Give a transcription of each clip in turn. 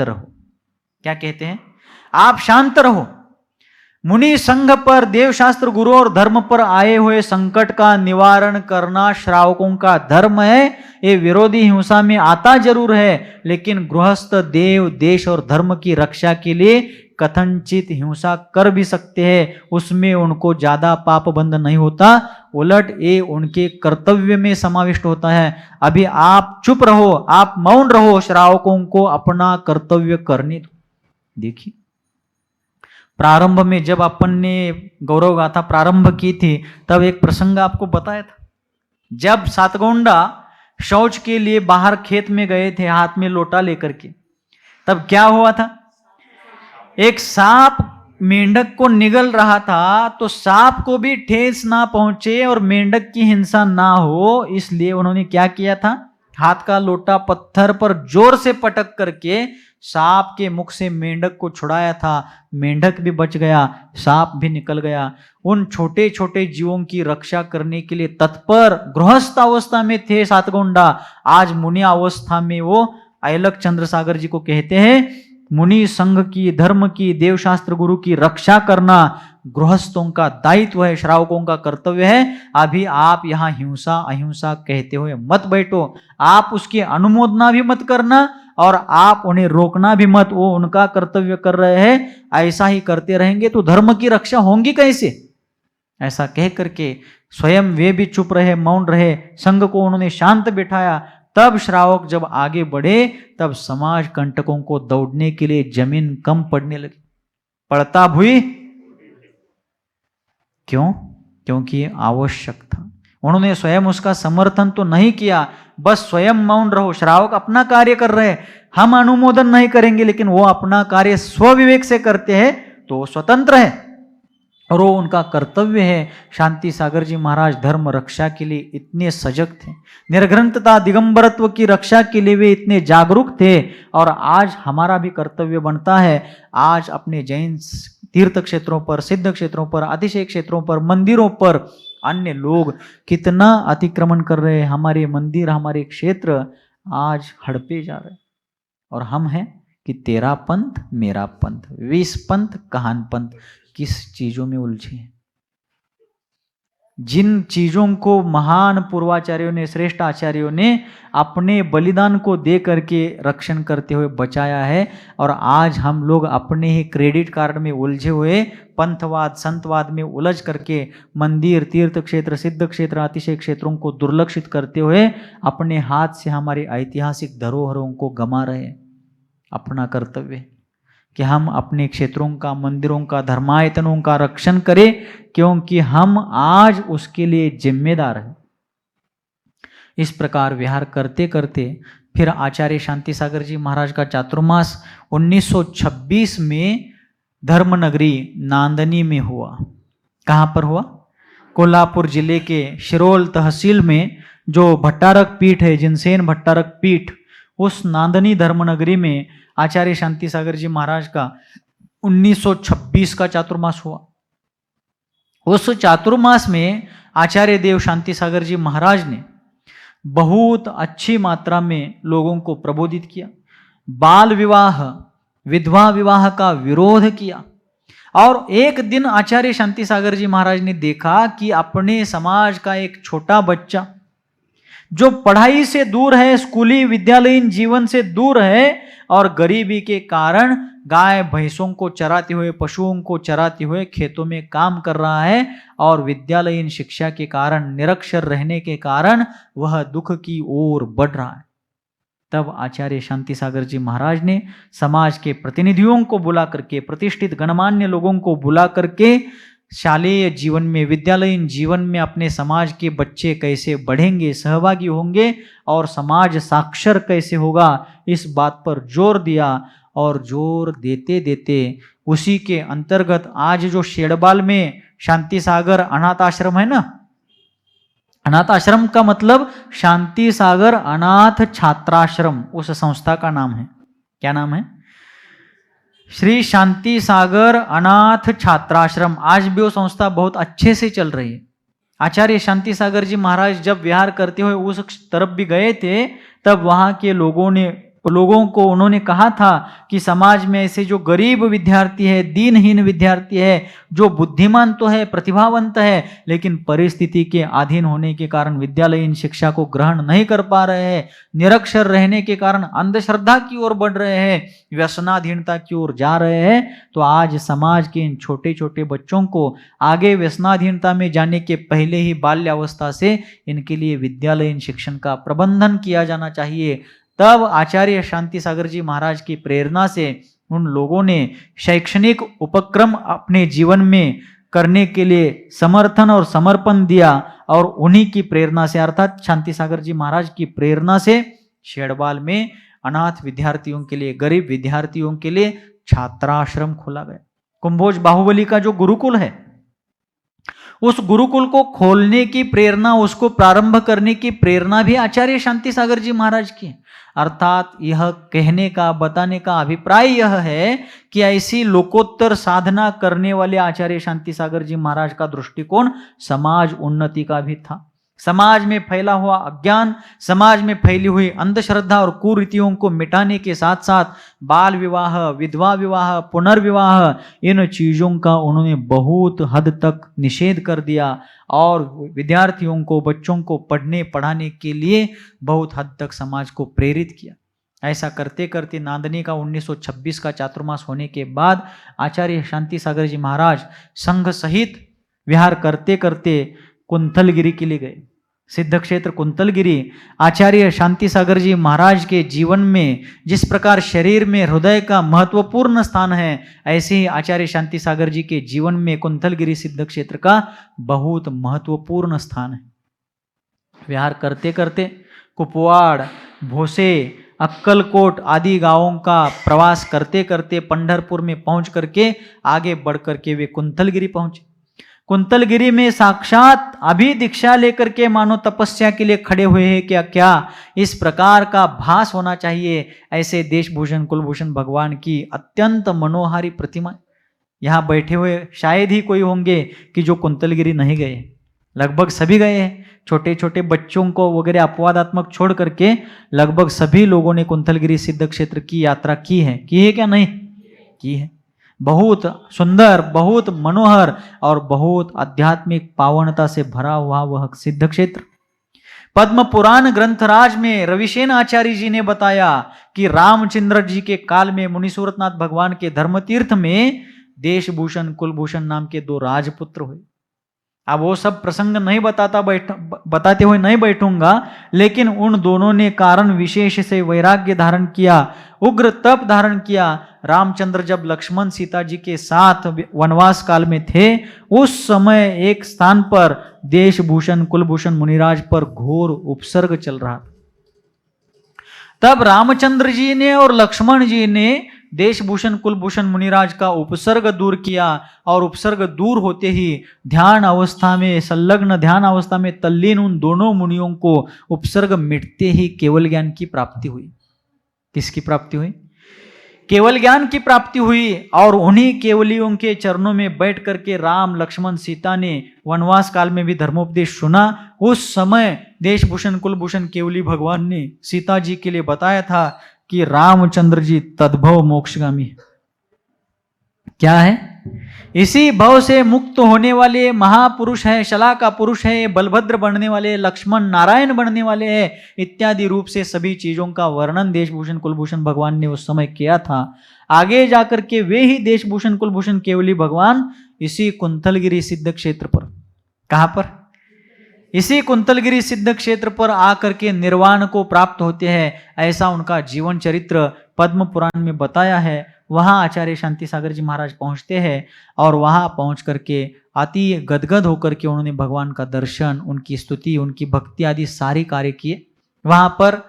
रहो। क्या कहते हैं? आप शांत रहो। मुनि संघ पर, देवशास्त्र, गुरु और धर्म पर आए हुए संकट का निवारण करना श्रावकों का धर्म है। ये विरोधी हिंसा में आता जरूर है, लेकिन गृहस्थ देव, देश और धर्म की रक्षा के लिए कथनचित हिंसा कर भी सकते हैं। उसमें उनको ज्यादा पाप बंद नहीं होता, उलट ये उनके कर्तव्य में समाविष्ट होता है। अभी आप चुप रहो, आप मौन रहो, श्रावकों को अपना कर्तव्य करने दो। देखिए, प्रारंभ में जब अपन ने गौरव गाथा प्रारंभ की थी, तब एक प्रसंग आपको बताया था। जब सातगोंडा शौच के लिए बाहर खेत में गए थे हाथ में लोटा लेकर के, तब क्या हुआ था? एक सांप मेंढक को निगल रहा था, तो सांप को भी ठेस ना पहुंचे और मेंढक की हिंसा ना हो, इसलिए उन्होंने क्या किया था? हाथ का लोटा पत्थर पर जोर से पटक करके सांप के मुख से मेंढक को छुड़ाया था। मेंढक भी बच गया, सांप भी निकल गया। उन छोटे छोटे जीवों की रक्षा करने के लिए तत्पर गृहस्थ अवस्था में थे सातगोंडा। आज मुनि अवस्था में वो अयलक चंद्रसागर जी को कहते हैं, मुनि संघ की, धर्म की, देवशास्त्र गुरु की रक्षा करना गृहस्थों का दायित्व है, श्रावकों का कर्तव्य है। अभी आप यहाँ हिंसा अहिंसा कहते हुए मत बैठो, आप उसकी अनुमोदना भी मत करना और आप उन्हें रोकना भी मत। वो उनका कर्तव्य कर रहे हैं, ऐसा ही करते रहेंगे तो धर्म की रक्षा होंगी कैसे? ऐसा कह करके स्वयं वे भी चुप रहे, मौन रहे, संघ को उन्होंने शांत बिठाया। तब श्रावक जब आगे बढ़े, तब समाज कंटकों को दौड़ने के लिए जमीन कम पड़ने लगी। पड़ता भुई, क्यों? क्योंकि आवश्यक था। उन्होंने स्वयं उसका समर्थन तो नहीं किया, बस स्वयं मौन रहो। श्रावक अपना कार्य कर रहे हैं, हम अनुमोदन नहीं करेंगे, लेकिन वो अपना कार्य स्वविवेक से करते हैं तो स्वतंत्र है और वो उनका कर्तव्य है। शांति सागर जी महाराज धर्म रक्षा के लिए इतने सजग थे, निर्ग्रंथता दिगंबरत्व की रक्षा के लिए वे इतने जागरूक थे। और आज हमारा भी कर्तव्य बनता है, आज अपने जैन तीर्थ क्षेत्रों पर, सिद्ध क्षेत्रों पर, अतिशय क्षेत्रों पर, मंदिरों पर अन्य लोग कितना अतिक्रमण कर रहे हैं। हमारे मंदिर, हमारे क्षेत्र आज हड़पे जा रहे हैं और हम हैं कि तेरा पंथ मेरा पंथ, विष पंथ कहान पंथ, किस चीजों में उलझे हैं। जिन चीजों को महान पूर्वाचार्यों ने, श्रेष्ठ आचार्यों ने अपने बलिदान को दे करके रक्षण करते हुए बचाया है, और आज हम लोग अपने ही क्रेडिट कार्ड में उलझे हुए पंथवाद संतवाद में उलझ करके मंदिर, तीर्थ क्षेत्र, सिद्ध क्षेत्र, अतिशय क्षेत्रों को दुर्लक्षित करते हुए अपने हाथ से हमारे ऐतिहासिक धरोहरों को गंवा रहे हैं। अपना कर्तव्य कि हम अपने क्षेत्रों का, मंदिरों का, धर्मायतनों का रक्षण करें, क्योंकि हम आज उसके लिए जिम्मेदार हैं। इस प्रकार विहार करते करते फिर आचार्य शांति सागर जी महाराज का चातुर्मास 1926 में धर्मनगरी नांदनी में हुआ। कहाँ पर हुआ? कोल्हापुर जिले के शिरोल तहसील में जो भट्टारक पीठ है, जिनसेन भट्टारक पीठ, उस नांदनी धर्मनगरी में आचार्य शांति सागर जी महाराज का 1926 का चातुर्मास हुआ। उस चातुर्मास में आचार्य देव शांति सागर जी महाराज ने बहुत अच्छी मात्रा में लोगों को प्रबोधित किया, बाल विवाह, विधवा विवाह का विरोध किया। और एक दिन आचार्य शांति सागर जी महाराज ने देखा कि अपने समाज का एक छोटा बच्चा जो पढ़ाई से दूर है, स्कूली विद्यालयीन जीवन से दूर है, और गरीबी के कारण गाय भैंसों को चराते हुए, पशुओं को चराते हुए खेतों में काम कर रहा है, और विद्यालयीन शिक्षा के कारण, निरक्षर रहने के कारण वह दुख की ओर बढ़ रहा है। तब आचार्य शांति सागर जी महाराज ने समाज के प्रतिनिधियों को बुला करके, प्रतिष्ठित गणमान्य लोगों को बुला करके शालेय जीवन में, विद्यालयीन जीवन में अपने समाज के बच्चे कैसे बढ़ेंगे, सहभागी होंगे और समाज साक्षर कैसे होगा, इस बात पर जोर दिया। और जोर देते देते उसी के अंतर्गत आज जो शेड़बाल में शांति सागर अनाथ आश्रम है ना, अनाथ आश्रम का मतलब शांति सागर अनाथ छात्राश्रम, उस संस्था का नाम है। क्या नाम है? श्री शांति सागर अनाथ छात्राश्रम। आज भी वो संस्था बहुत अच्छे से चल रही है। आचार्य शांति सागर जी महाराज जब विहार करते हुए उस तरफ भी गए थे, तब वहां के लोगों ने लोगों को उन्होंने कहा था कि समाज में ऐसे जो गरीब विद्यार्थी है, दीनहीन विद्यार्थी है, जो बुद्धिमान तो है, प्रतिभावंत है, लेकिन परिस्थिति के अधीन होने के कारण विद्यालयीन शिक्षा को ग्रहण नहीं कर पा रहे हैं, निरक्षर रहने के कारण अंधश्रद्धा की ओर बढ़ रहे हैं, व्यसनाधीनता की ओर जा रहे हैं, तो आज समाज के इन छोटे छोटे बच्चों को आगे व्यसनाधीनता में जाने के पहले ही बाल्यावस्था से इनके लिए विद्यालयीन शिक्षण का प्रबंधन किया जाना चाहिए। तब आचार्य शांति सागर जी महाराज की प्रेरणा से उन लोगों ने शैक्षणिक उपक्रम अपने जीवन में करने के लिए समर्थन और समर्पण दिया, और उन्हीं की प्रेरणा से अर्थात शांति सागर जी महाराज की प्रेरणा से शेड़बाल में अनाथ विद्यार्थियों के लिए, गरीब विद्यार्थियों के लिए छात्राश्रम खोला गया। कुंभोज बाहुबली का जो गुरुकुल है, उस गुरुकुल को खोलने की प्रेरणा, उसको प्रारंभ करने की प्रेरणा भी आचार्य शांति सागर जी महाराज की है। अर्थात यह कहने का, बताने का अभिप्राय यह है कि ऐसी लोकोत्तर साधना करने वाले आचार्य शांति सागर जी महाराज का दृष्टिकोण समाज उन्नति का भी था। समाज में फैला हुआ अज्ञान, समाज में फैली हुई अंधश्रद्धा और कुरीतियों को मिटाने के साथ साथ बाल विवाह, विधवा विवाह, पुनर्विवाह, इन चीजों का उन्होंने बहुत हद तक निषेध कर दिया और विद्यार्थियों को, बच्चों को पढ़ने पढ़ाने के लिए बहुत हद तक समाज को प्रेरित किया। ऐसा करते करते नांदनी का 1926 का चातुर्मास होने के बाद आचार्य शांति सागर जी महाराज संघ सहित विहार करते करते कुंतलगिरी के लिए गए। सिद्ध क्षेत्र कुंतलगिरी आचार्य शांति सागर जी महाराज के जीवन में जिस प्रकार शरीर में हृदय का महत्वपूर्ण स्थान है, ऐसे ही आचार्य शांति सागर जी के जीवन में कुंतलगिरी सिद्ध क्षेत्र का बहुत महत्वपूर्ण स्थान है। विहार करते करते कुपवाड़, भोसे, अक्कलकोट आदि गांवों का प्रवास करते करते पंढरपुर में पहुंच करके आगे बढ़ करके वे कुंतलगिरी पहुंचे। कुंतलगिरी में साक्षात अभी दीक्षा लेकर के मानो तपस्या के लिए खड़े हुए हैं क्या क्या इस प्रकार का भास होना चाहिए। ऐसे देशभूषण कुलभूषण भगवान की अत्यंत मनोहारी प्रतिमा। यहाँ बैठे हुए शायद ही कोई होंगे कि जो कुंतलगिरी नहीं गए, लगभग सभी गए हैं। छोटे छोटे बच्चों को वगैरह अपवादात्मक छोड़ करके लगभग सभी लोगों ने कुंतलगिरी सिद्ध क्षेत्र की यात्रा की है क्या नहीं की है। बहुत सुंदर, बहुत मनोहर और बहुत आध्यात्मिक पावनता से भरा हुआ वह सिद्ध क्षेत्र। पद्म पुराण ग्रंथराज में रविसेन आचार्य जी ने बताया कि रामचंद्र जी के काल में मुनीश्वरनाथ भगवान के धर्मतीर्थ में देशभूषण कुलभूषण नाम के 2 राजपुत्र हुए। अब वो सब प्रसंग नहीं बताते हुए नहीं बैठूंगा, लेकिन उन दोनों ने कारण विशेष से वैराग्य धारण किया, उग्र तप धारण किया। रामचंद्र जब लक्ष्मण सीता जी के साथ वनवास काल में थे, उस समय एक स्थान पर देशभूषण कुलभूषण मुनिराज पर घोर उपसर्ग चल रहा था। तब रामचंद्र जी ने और लक्ष्मण जी ने देशभूषण कुलभूषण मुनिराज का उपसर्ग दूर किया, और उपसर्ग दूर होते ही ध्यान अवस्था में, संलग्न ध्यान अवस्था में तल्लीन उन दोनों मुनियों को उपसर्ग मिटते ही केवल ज्ञान की प्राप्ति हुई। किसकी प्राप्ति हुई? केवल ज्ञान की प्राप्ति हुई। और उन्हीं केवलियों के चरणों में बैठ करके राम लक्ष्मण सीता ने वनवास काल में भी धर्मोपदेश सुना। उस समय देशभूषण कुलभूषण केवली भगवान ने सीता जी के लिए बताया था कि रामचंद्र जी तद्भव मोक्षगामी क्या है, इसी भव से मुक्त होने वाले महापुरुष है, शला का पुरुष है, बलभद्र बनने वाले, लक्ष्मण नारायण बनने वाले हैं, इत्यादि रूप से सभी चीजों का वर्णन देशभूषण कुलभूषण भगवान ने उस समय किया था। आगे जाकर के वे ही देशभूषण कुलभूषण केवली भगवान इसी कुंतलगिरी सिद्ध क्षेत्र पर, कहां पर? इसी कुंतलगिरी सिद्ध क्षेत्र पर आकर के निर्वाण को प्राप्त होते हैं। ऐसा उनका जीवन चरित्र पद्म पुराण में बताया है। वहां आचार्य शांति सागर जी महाराज पहुंचते हैं और वहां पहुंच करके अति गदगद होकर के उन्होंने भगवान का दर्शन, उनकी स्तुति, उनकी भक्ति आदि सारे कार्य किए। वहां पर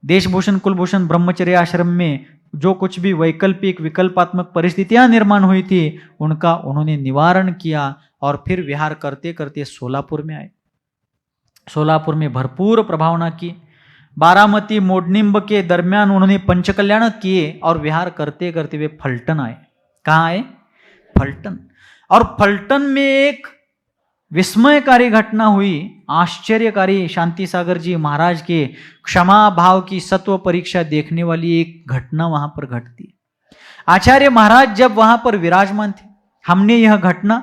देशभूषण कुलभूषण ब्रह्मचर्य आश्रम में जो कुछ भी वैकल्पिक विकल्पात्मक परिस्थितियां निर्माण हुई थी उनका उन्होंने निवारण किया और फिर विहार करते करते सोलापुर में आए। सोलापुर में भरपूर प्रभावना की। बारामती मोडनिम्ब के दरमियान उन्होंने पंचकल्याण किए और विहार करते करते वे फलटन आए। कहाँ आए? फलटन। और फलटन में एक विस्मयकारी घटना हुई, आश्चर्यकारी शांति सागर जी महाराज के क्षमा भाव की सत्व परीक्षा देखने वाली एक घटना वहां पर घटती है। आचार्य महाराज जब वहां पर विराजमान थे, हमने यह घटना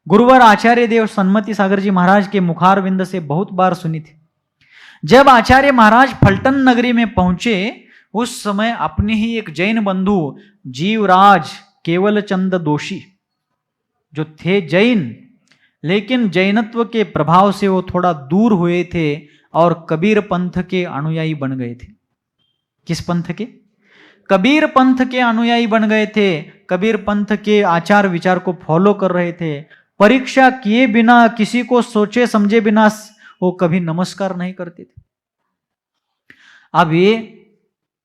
गुरुवर आचार्य देव सन्मति सागर जी महाराज के मुखारविंद से बहुत बार सुनी थी। जब आचार्य महाराज फलटन नगरी में पहुंचे, उस समय अपने ही एक जैन बंधु जीवराज केवलचंद दोषी, जो थे जैन, लेकिन जैनत्व के प्रभाव से वो थोड़ा दूर हुए थे और कबीर पंथ के अनुयायी बन गए थे। किस पंथ के? कबीर पंथ के अनुयायी बन गए थे। कबीर पंथ के आचार विचार को फॉलो कर रहे थे। परीक्षा किए बिना, किसी को सोचे समझे बिना वो कभी नमस्कार नहीं करते थे। अब ये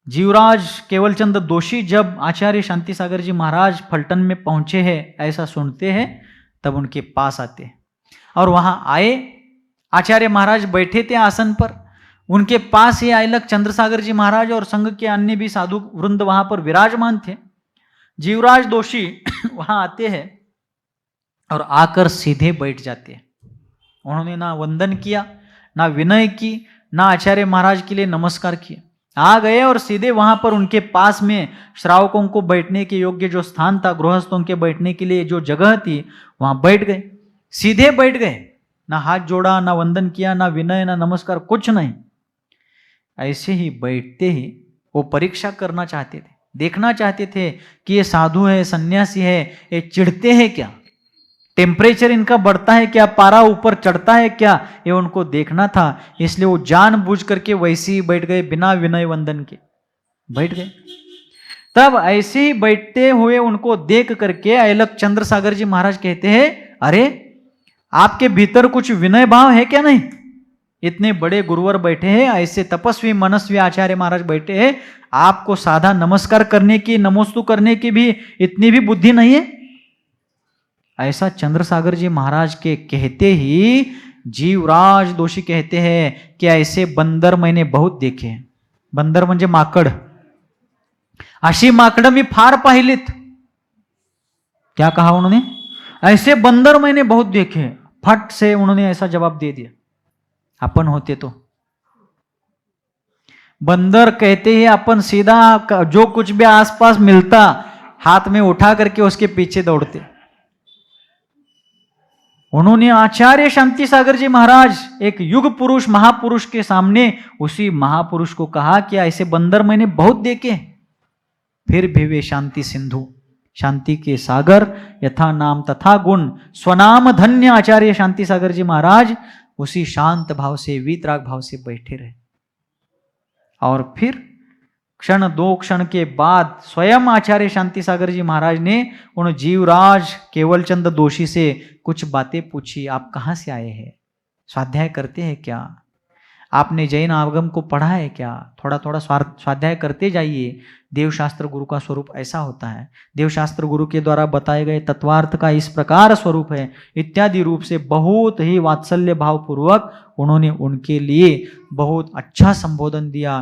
जीवराज केवलचंद दोषी जब आचार्य शांति सागर जी महाराज फलटन में पहुंचे हैं, ऐसा सुनते हैं, तब उनके पास आते हैं और वहां आए। आचार्य महाराज बैठे थे आसन पर, उनके पास ही आयलक चंद्रसागर जी महाराज और संघ के अन्य भी साधु वृंद वहां पर विराजमान थे। जीवराज दोषी वहां आते हैं और आकर सीधे बैठ जाते हैं। उन्होंने ना वंदन किया, ना विनय की, ना आचार्य महाराज के लिए नमस्कार किया। आ गए और सीधे वहां पर उनके पास में श्रावकों को बैठने के योग्य जो स्थान था, गृहस्थों के बैठने के लिए जो जगह थी, वहां बैठ गए, सीधे बैठ गए। ना हाथ जोड़ा, ना वंदन किया, ना विनय, ना नमस्कार, कुछ नहीं। ऐसे ही बैठते ही वो परीक्षा करना चाहते थे, देखना चाहते थे कि ये साधु है, सन्यासी है, ये चिढ़ते हैं क्या, टेम्परेचर इनका बढ़ता है क्या, पारा ऊपर चढ़ता है क्या, ये उनको देखना था। इसलिए वो जानबूझ करके वैसे ही बैठ गए, बिना विनय वंदन के बैठ गए। तब ऐसे ही बैठते हुए उनको देख करके अयलक चंद्रसागर जी महाराज कहते हैं, अरे आपके भीतर कुछ विनय भाव है क्या? नहीं, इतने बड़े गुरुवर बैठे हैं, ऐसे तपस्वी मनस्वी आचार्य महाराज बैठे हैं, आपको साधा नमस्कार करने की, नमोस्तु करने की भी इतनी भी बुद्धि नहीं है? ऐसा चंद्रसागर जी महाराज के कहते ही जीवराज दोषी कहते हैं कि ऐसे बंदर मैंने बहुत देखे हैं। बंदर म्हणजे माकड, अशी माकड मी फार पाहिलीत। क्या कहा उन्होंने? ऐसे बंदर मैंने बहुत देखे। फट से उन्होंने ऐसा जवाब दे दिया, अपन होते तो बंदर कहते ही अपन सीधा जो कुछ भी आसपास मिलता हाथ में उठा करके उसके पीछे दौड़ते। उन्होंने आचार्य शांति सागर जी महाराज एक युग पुरुष महापुरुष के सामने उसी महापुरुष को कहा कि ऐसे बंदर मैंने बहुत देखे, फिर भी वे शांति सिंधु, शांति के सागर, यथा नाम तथा गुण, स्वनाम धन्य आचार्य शांति सागर जी महाराज उसी शांत भाव से, वीतराग भाव से बैठे रहे। और फिर क्षण दो क्षण के बाद स्वयं आचार्य शांति सागर जी महाराज ने उन जीवराज केवलचंद दोषी से कुछ बातें पूछी। आप कहाँ से आए हैं? स्वाध्याय करते हैं क्या? आपने जैन आगम को पढ़ा है क्या? थोड़ा थोड़ा स्वाध्याय करते जाइए। देवशास्त्र गुरु का स्वरूप ऐसा होता है, देवशास्त्र गुरु के द्वारा बताए गए तत्वार्थ का इस प्रकार स्वरूप है, इत्यादि रूप से बहुत ही वात्सल्य भाव पूर्वक उन्होंने उनके लिए बहुत अच्छा संबोधन दिया।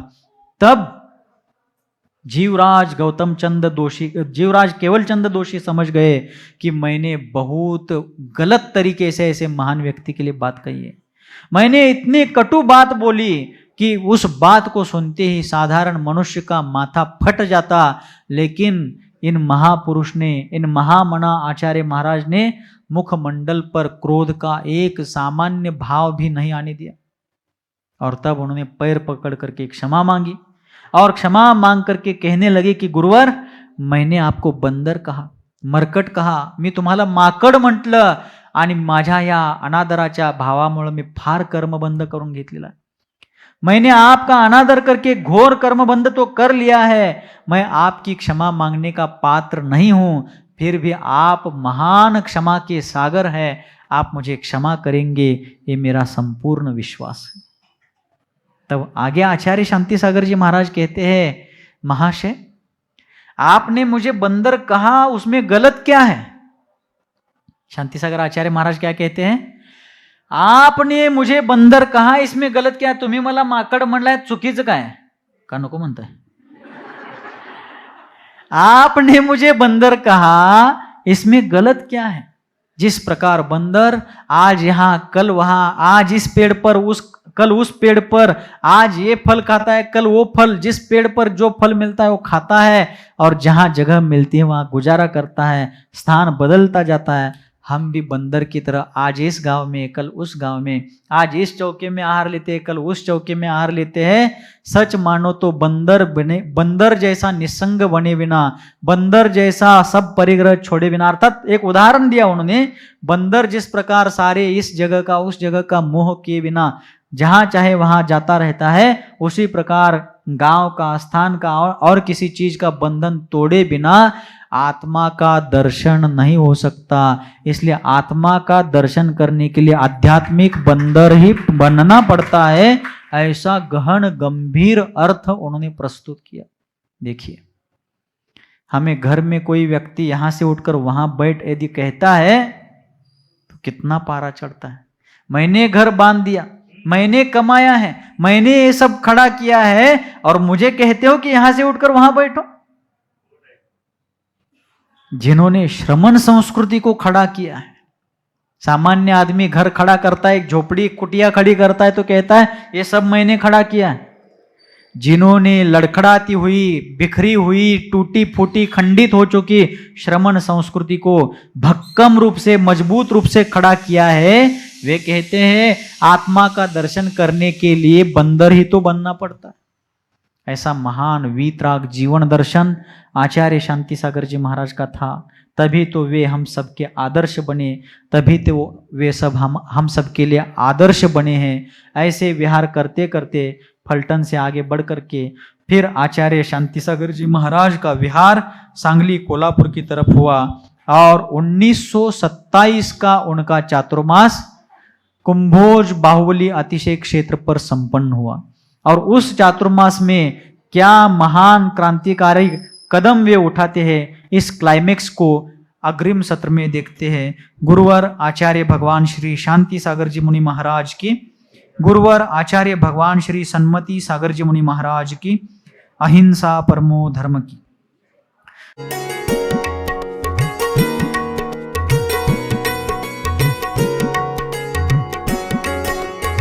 तब जीवराज गौतम चंद दोषी, जीवराज केवलचंद दोषी समझ गए कि मैंने बहुत गलत तरीके से ऐसे महान व्यक्ति के लिए बात कही है। मैंने इतनी कटु बात बोली कि उस बात को सुनते ही साधारण मनुष्य का माथा फट जाता, लेकिन इन महापुरुष ने, इन महामना आचार्य महाराज ने मुखमंडल पर क्रोध का एक सामान्य भाव भी नहीं आने दिया। और तब उन्होंने पैर पकड़ करके क्षमा मांगी और क्षमा मांग करके कहने लगे कि गुरुवर, मैंने आपको बंदर कहा, मरकट कहा, मी तुम्हाला माकड म्हटलं आणि माझ्या या अनादराच्या भावामुळे मी फार कर्मबंध करून घेतलेला। मैंने आपका अनादर करके घोर कर्मबंध तो कर लिया है, मैं आपकी क्षमा मांगने का पात्र नहीं हूं, फिर भी आप महान क्षमा के सागर है, आप मुझे क्षमा करेंगे, ये मेरा संपूर्ण विश्वास है। तब आगे आचार्य शांति सागर जी महाराज कहते हैं, महाशय आपने मुझे बंदर कहा, उसमें गलत क्या है? शांति सागर आचार्य महाराज क्या कहते हैं? आपने मुझे बंदर कहा, इसमें गलत क्या है? तुम्ही मला माकड म्हणलाय, चुकीचं काय का नको म्हणताय? आपने मुझे बंदर कहा, इसमें गलत क्या है? जिस प्रकार बंदर आज यहाँ कल वहां, आज इस पेड़ पर कल उस पेड़ पर, आज ये फल खाता है कल वो फल, जिस पेड़ पर जो फल मिलता है वो खाता है और जहां जगह मिलती है वहां गुजारा करता है, स्थान बदलता जाता है। हम भी बंदर की तरह आज इस गांव में कल उस गांव में, आज इस चौके में आहार लेते हैं कल उस चौके में आहार लेते हैं। सच मानो तो बंदर जैसा निसंग बने बिना, बंदर जैसा सब परिग्रह छोड़े बिना, अर्थात एक उदाहरण दिया उन्होंने, बंदर जिस प्रकार सारे इस जगह का उस जगह का मोह किए बिना जहां चाहे वहां जाता रहता है, उसी प्रकार गांव का, स्थान का और किसी चीज का बंधन तोड़े बिना आत्मा का दर्शन नहीं हो सकता। इसलिए आत्मा का दर्शन करने के लिए आध्यात्मिक बंदर ही बनना पड़ता है। ऐसा गहन गंभीर अर्थ उन्होंने प्रस्तुत किया। देखिए, हमें घर में कोई व्यक्ति यहां से उठकर वहां बैठ यदि कहता है तो कितना पारा चढ़ता है। मैंने घर बांध दिया, मैंने कमाया है, मैंने ये सब खड़ा किया है और मुझे कहते हो कि यहां से उठकर वहां बैठो। जिन्होंने श्रमण संस्कृति को खड़ा किया है, सामान्य आदमी घर खड़ा करता है, एक झोपड़ी कुटिया खड़ी करता है तो कहता है ये सब मैंने खड़ा किया है। जिन्होंने लड़खड़ाती हुई, बिखरी हुई, टूटी फूटी, खंडित हो चुकी श्रमण संस्कृति को भक्कम रूप से, मजबूत रूप से खड़ा किया है, वे कहते हैं आत्मा का दर्शन करने के लिए बंदर ही तो बनना पड़ता है। ऐसा महान वीतराग जीवन दर्शन आचार्य शांति सागर जी महाराज का था। तभी तो वे हम सबके आदर्श बने, तभी तो वे सब हम सबके लिए आदर्श बने हैं। ऐसे विहार करते करते फलटन से आगे बढ़ करके फिर आचार्य शांति सागर जी महाराज का विहार सांगली कोल्हापुर की तरफ हुआ और 1927 का उनका चातुर्मास कुंभोज बाहुबली अतिशय क्षेत्र पर संपन्न हुआ। और उस चातुर्मास में क्या महान क्रांतिकारी कदम वे उठाते हैं, इस क्लाइमेक्स को अग्रिम सत्र में देखते हैं। गुरुवर आचार्य भगवान श्री शांति सागर जी मुनि महाराज की, गुरुवर आचार्य भगवान श्री सन्मति सागर जी मुनि महाराज की, अहिंसा परमो धर्म की।